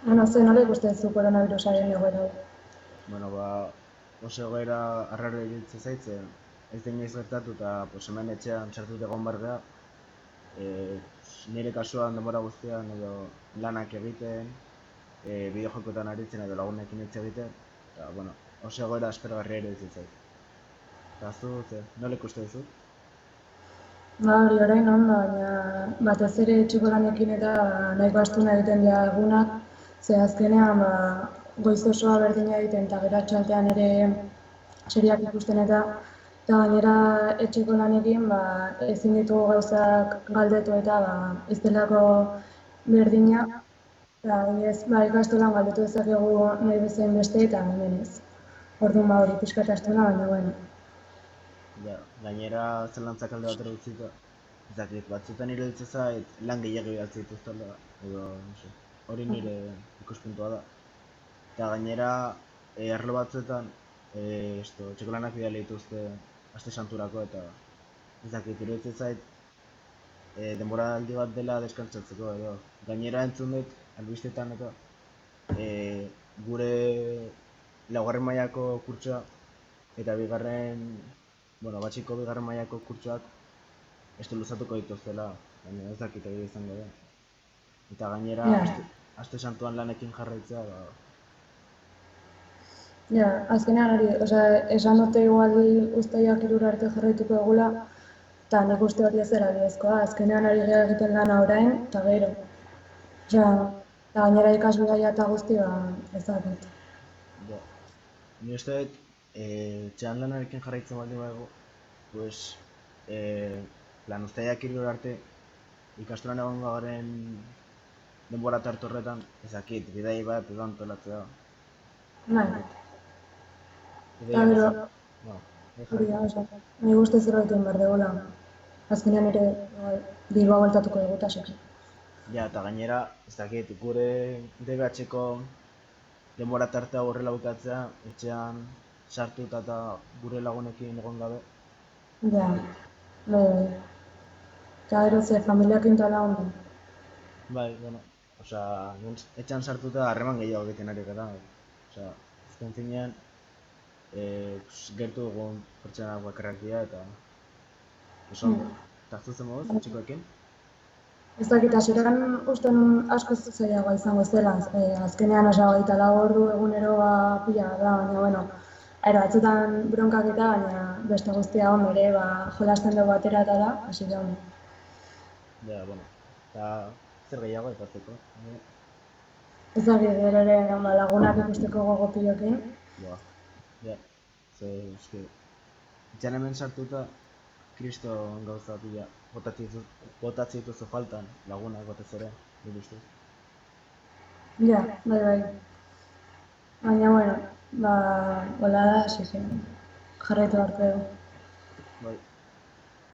Bueno, ze nola ikusten zu koronavirusaren egoera hau? Bueno, oso egoera arraro iruditzen zaitzen, ez da inoiz gertatu eta hemen etxean sartuta egon behar da. Nire kasuan denbora guztian edo lanak egiten, bideojokoetan aritzen edo lagunekin hitz egiten, eta oso egoera aspergarria iruditzen zait. Eta zu, nola ikusten duzu? Hori orain ondo, baina batez ere etxeko lanekin eta nahiko astuna egiten dira egunak, ze azkenean goiz osoa berdina egiten eta gero atxaldean ere seriak ikusten eta gainera etxeko lanekin ezin ditugu gauzak galdetu eta ez delako berdina. Eta ikastolan galdetu dezakegu nahi bezain beste eta hemen ez. Orduan hori pixka eta astuna, baina bueno. Ja, gainera zelantzak alde batera utzita, ez dakit, batzuetan iruditzen zait lan gehiago bidaltzen dituztela, edo, hori nire ikuspuntua da. Eta gainera, arlo batzuetan, etxeko lanak bidali dituzte aste santurako eta ez dakit, iruditzen zait denbora aldi bat dela deskantzatzeko edo. Gainera entzun dut, albistetan eta gure laugarren mailako kurtsoa eta batxiko bigarren mailako kurtsoak luzatuko dituztela, baina ez dakit egia izango da. Eta gainera, aste santuan lanekin jarraitzea, Ja, azkenean hori, esan dute igual uztaiak 3 arte jarraituko egula, eta nik uste hori ez dela bidezkoa, azkenean ari gara egiten lana orain, eta gero. Eta gainera ikasbidaia eta guzti, ez dakit. Ja, ni uste dut, etxean lanarekin jarraitzen baldin badago, uztaiak 3 arte ikastolan egongo garen denbora tarte horretan, ez dakit, bidai bat edo antolatzea. Bai. Eta gero, hori da, nahi guzti zerbait egin behar dugula. Azkenean ere, Bilbao bueltatuko dugu eta seki. Ja, eta gainera, ez dakit, gure DBH-ko denbora tartea horrela bukatzea, etxean sartuta eta gure lagunekin egon gabe. Ja, bai. Eta gero ze, familiakin tala ondo. Bai, etxean sartuta harreman gehiago egiten ari gara. Azken finean, gertu dugun pertsonak bakarrak dira eta oso ondo. Eta zuzen moduz, etxekoekin? Ez dakit, hasieran uste nun asko zailagoa izango zela, azkenean 24 ordu egunero pila da, baina bueno, batzutan bronkak eta baina beste guztia ondo ere, jolasten dugu atera eta da, hasi da ondo. Ja, eta zer gehiago aipatzeko? Ez dakit, gero ere lagunak ikusteko gogo pilokin. Ja, etxean hemen sartuta, kriston gauza pila, botatzen dituzu faltan, lagunak batez ere, nire ustez. Ja, bai. Baina, bueno, hola da, hasi zen, jarraitu beharko dugu. Bai.